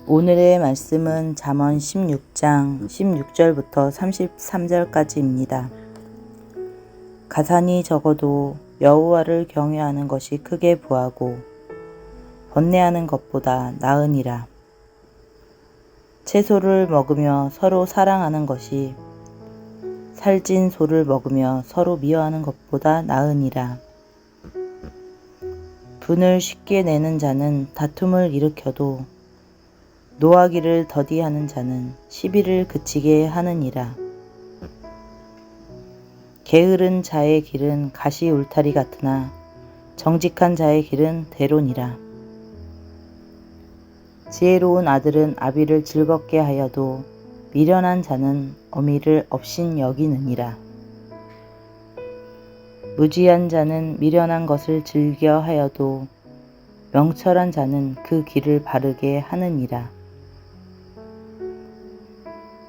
오늘의 말씀은 잠언 16장 16절부터 33절까지입니다. 가산이 적어도 여호와를 경외하는 것이 크게 부하고 번뇌하는 것보다 나으니라. 채소를 먹으며 서로 사랑하는 것이 살찐 소를 먹으며 서로 미워하는 것보다 나으니라. 분을 쉽게 내는 자는 다툼을 일으켜도 노하기를 더디하는 자는 시비를 그치게 하느니라. 게으른 자의 길은 가시 울타리 같으나 정직한 자의 길은 대로니라. 지혜로운 아들은 아비를 즐겁게 하여도 미련한 자는 어미를 업신 여기느니라. 무지한 자는 미련한 것을 즐겨 하여도 명철한 자는 그 길을 바르게 하느니라.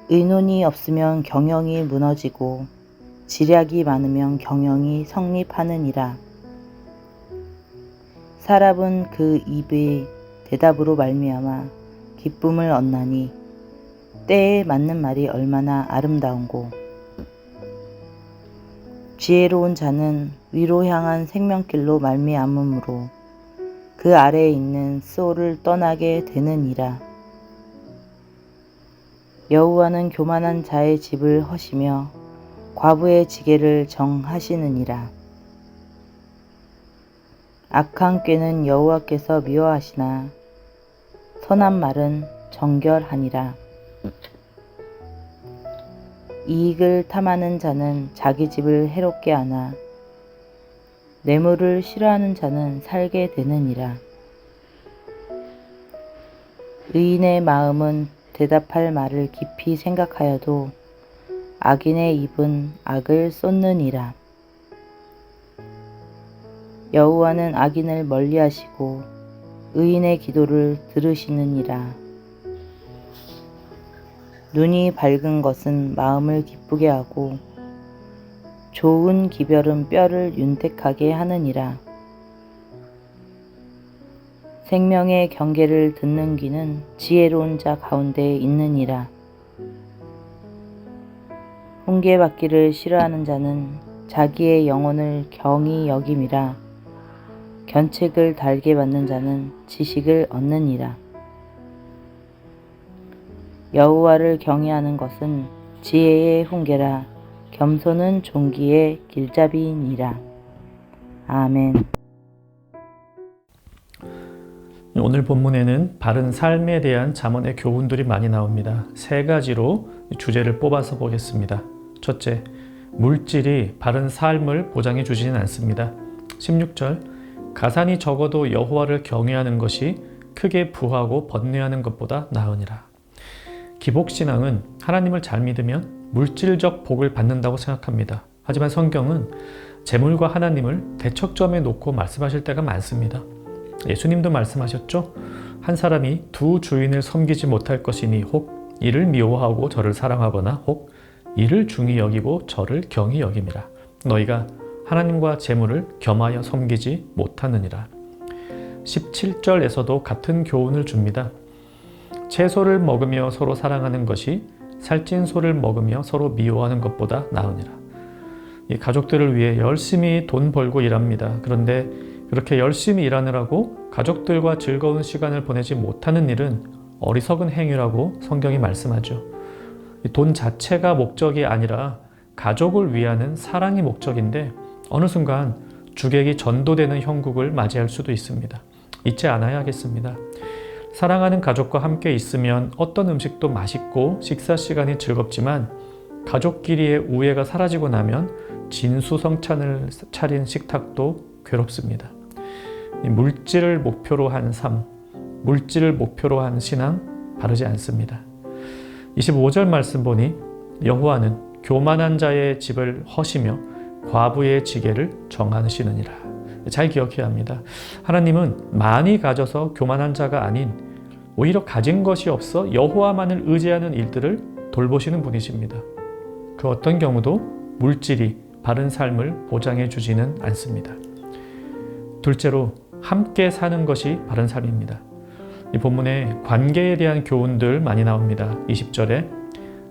의논이 없으면 경영이 무너지고 지략이 많으면 경영이 성립하느니라. 사람은 그 입의 대답으로 말미암아 기쁨을 얻나니 때에 맞는 말이 얼마나 아름다운고. 지혜로운 자는 위로 향한 생명길로 말미암음으로 그 아래에 있는 스올을 떠나게 되느니라. 여호와는 교만한 자의 집을 허시며 과부의 지게를 정하시느니라. 악한 꾀는 여호와께서 미워하시나 선한 말은 정결하니라. 이익을 탐하는 자는 자기 집을 해롭게 하나 뇌물을 싫어하는 자는 살게 되느니라. 의인의 마음은 대답할 말을 깊이 생각하여도 악인의 입은 악을 쏟느니라. 여호와는 악인을 멀리하시고 의인의 기도를 들으시느니라. 눈이 밝은 것은 마음을 기쁘게 하고 좋은 기별은 뼈를 윤택하게 하느니라. 생명의 경계를 듣는 귀는 지혜로운 자 가운데 있느니라. 훈계받기를 싫어하는 자는 자기의 영혼을 경히 여김이라. 견책을 달게 받는 자는 지식을 얻느니라. 여호와를 경외하는 것은 지혜의 훈계라. 겸손은 존귀의 길잡이니라. 아멘. 오늘 본문에는 바른 삶에 대한 잠언의 교훈들이 많이 나옵니다. 세 가지로 주제를 뽑아서 보겠습니다. 첫째, 물질이 바른 삶을 보장해 주지는 않습니다. 16절, 가산이 적어도 여호와를 경외하는 것이 크게 부하고 번뇌하는 것보다 나으니라. 기복신앙은 하나님을 잘 믿으면 물질적 복을 받는다고 생각합니다. 하지만 성경은 재물과 하나님을 대척점에 놓고 말씀하실 때가 많습니다. 예수님도 말씀하셨죠. 한 사람이 두 주인을 섬기지 못할 것이니 혹 이를 미워하고 저를 사랑하거나 혹 이를 중히 여기고 저를 경히 여김이라. 너희가 하나님과 재물을 겸하여 섬기지 못하느니라. 17절에서도 같은 교훈을 줍니다. 채소를 먹으며 서로 사랑하는 것이 살찐 소를 먹으며 서로 미워하는 것보다 나으니라. 이 가족들을 위해 열심히 돈 벌고 일합니다. 그런데 그렇게 열심히 일하느라고 가족들과 즐거운 시간을 보내지 못하는 일은 어리석은 행위라고 성경이 말씀하죠. 돈 자체가 목적이 아니라 가족을 위하는 사랑이 목적인데 어느 순간 주객이 전도되는 형국을 맞이할 수도 있습니다. 잊지 않아야 하겠습니다. 사랑하는 가족과 함께 있으면 어떤 음식도 맛있고 식사 시간이 즐겁지만 가족끼리의 우애가 사라지고 나면 진수성찬을 차린 식탁도 괴롭습니다. 물질을 목표로 한 삶, 물질을 목표로 한 신앙 바르지 않습니다. 25절 말씀 보니 여호와는 교만한 자의 집을 허시며 과부의 지게를 정하시느니라. 잘 기억해야 합니다. 하나님은 많이 가져서 교만한 자가 아닌 오히려 가진 것이 없어 여호와만을 의지하는 일들을 돌보시는 분이십니다. 그 어떤 경우도 물질이 바른 삶을 보장해 주지는 않습니다. 둘째로 함께 사는 것이 바른 삶입니다. 이 본문에 관계에 대한 교훈들 많이 나옵니다. 20절에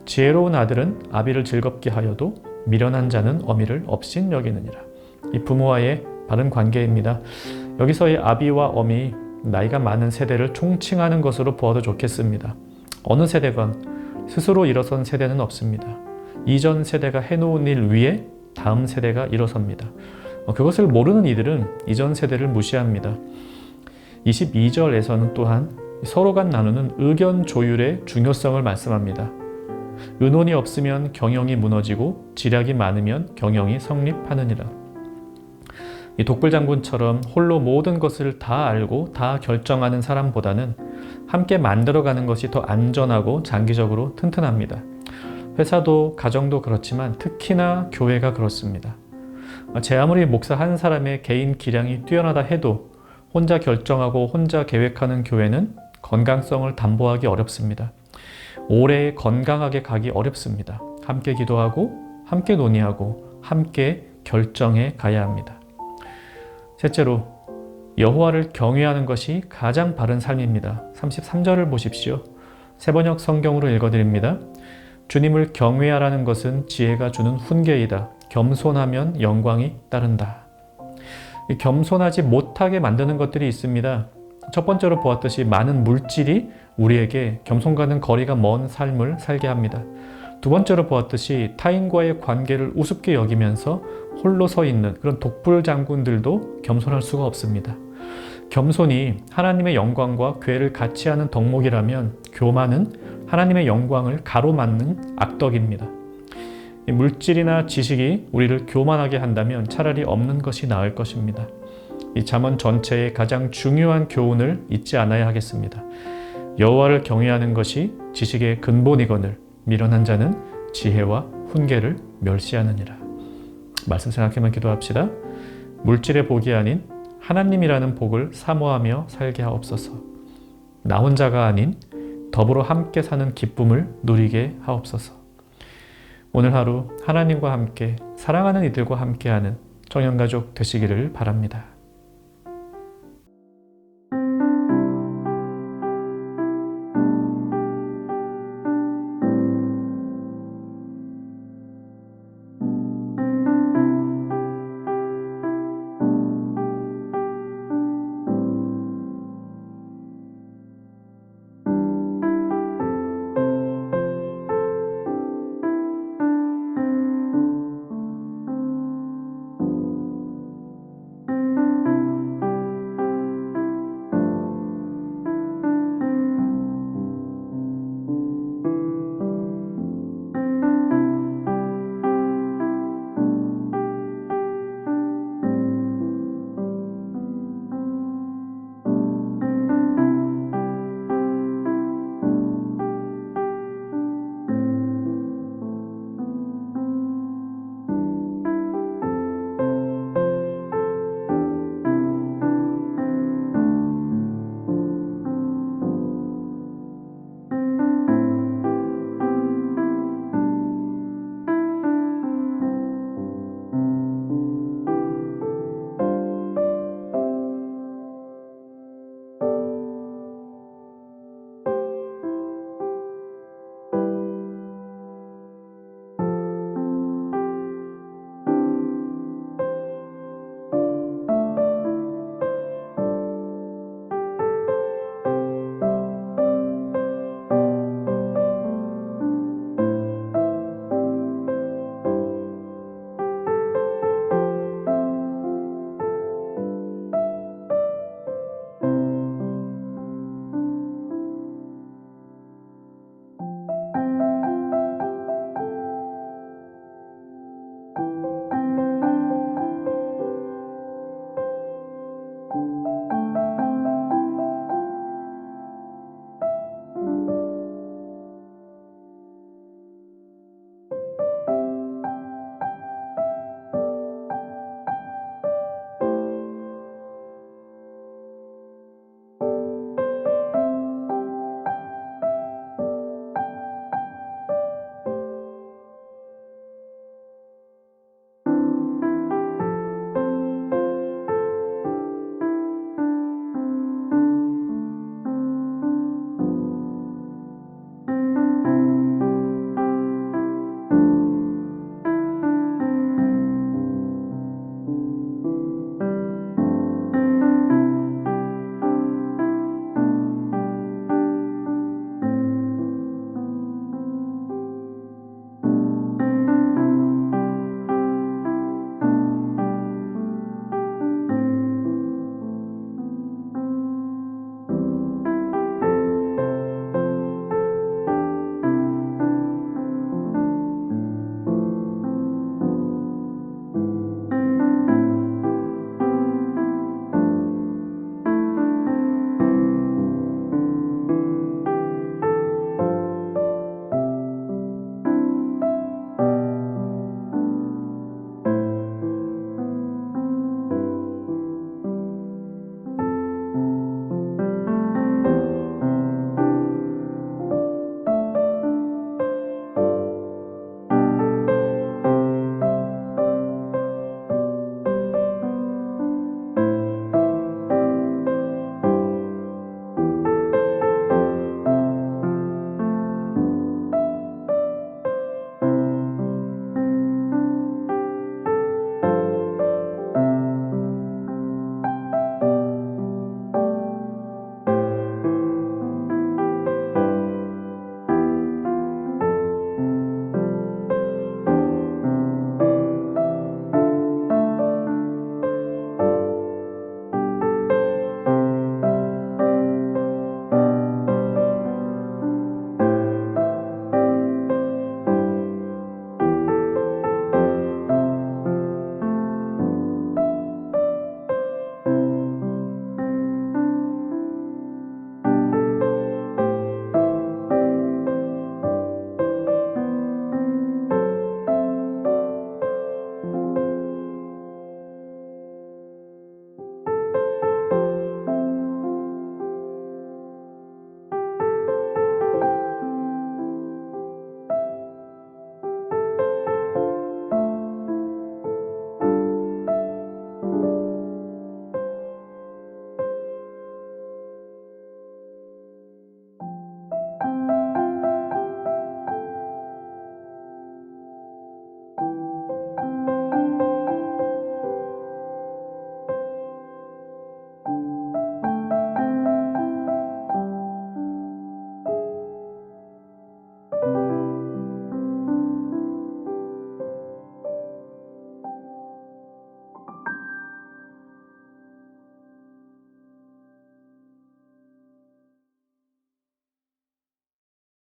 지혜로운 아들은 아비를 즐겁게 하여도 미련한 자는 어미를 업신 여기느니라. 이 부모와의 바른 관계입니다. 여기서의 아비와 어미, 나이가 많은 세대를 총칭하는 것으로 보아도 좋겠습니다. 어느 세대건 스스로 일어선 세대는 없습니다. 이전 세대가 해놓은 일 위에 다음 세대가 일어섭니다. 그것을 모르는 이들은 이전 세대를 무시합니다. 22절에서는 또한 서로 간 나누는 의견 조율의 중요성을 말씀합니다. 의논이 없으면 경영이 무너지고 지략이 많으면 경영이 성립하느니라. 이 독불장군처럼 홀로 모든 것을 다 알고 다 결정하는 사람보다는 함께 만들어가는 것이 더 안전하고 장기적으로 튼튼합니다. 회사도 가정도 그렇지만 특히나 교회가 그렇습니다. 제 아무리 목사 한 사람의 개인 기량이 뛰어나다 해도 혼자 결정하고 혼자 계획하는 교회는 건강성을 담보하기 어렵습니다. 오래 건강하게 가기 어렵습니다. 함께 기도하고 함께 논의하고 함께 결정해 가야 합니다. 셋째로 여호와를 경외하는 것이 가장 바른 삶입니다. 33절을 보십시오. 세번역 성경으로 읽어드립니다. 주님을 경외하라는 것은 지혜가 주는 훈계이다. 겸손하면 영광이 따른다. 겸손하지 못하게 만드는 것들이 있습니다. 첫 번째로 보았듯이 많은 물질이 우리에게 겸손과는 거리가 먼 삶을 살게 합니다. 두 번째로 보았듯이 타인과의 관계를 우습게 여기면서 홀로 서 있는 그런 독불장군들도 겸손할 수가 없습니다. 겸손이 하나님의 영광과 괴를 같이 하는 덕목이라면 교만은 하나님의 영광을 가로막는 악덕입니다. 물질이나 지식이 우리를 교만하게 한다면 차라리 없는 것이 나을 것입니다. 이 잠언 전체의 가장 중요한 교훈을 잊지 않아야 하겠습니다. 여호와를 경외하는 것이 지식의 근본이거늘 미련한 자는 지혜와 훈계를 멸시하느니라. 말씀 생각해만 기도합시다. 물질의 복이 아닌 하나님이라는 복을 사모하며 살게 하옵소서. 나 혼자가 아닌 더불어 함께 사는 기쁨을 누리게 하옵소서. 오늘 하루 하나님과 함께 사랑하는 이들과 함께하는 청년가족 되시기를 바랍니다.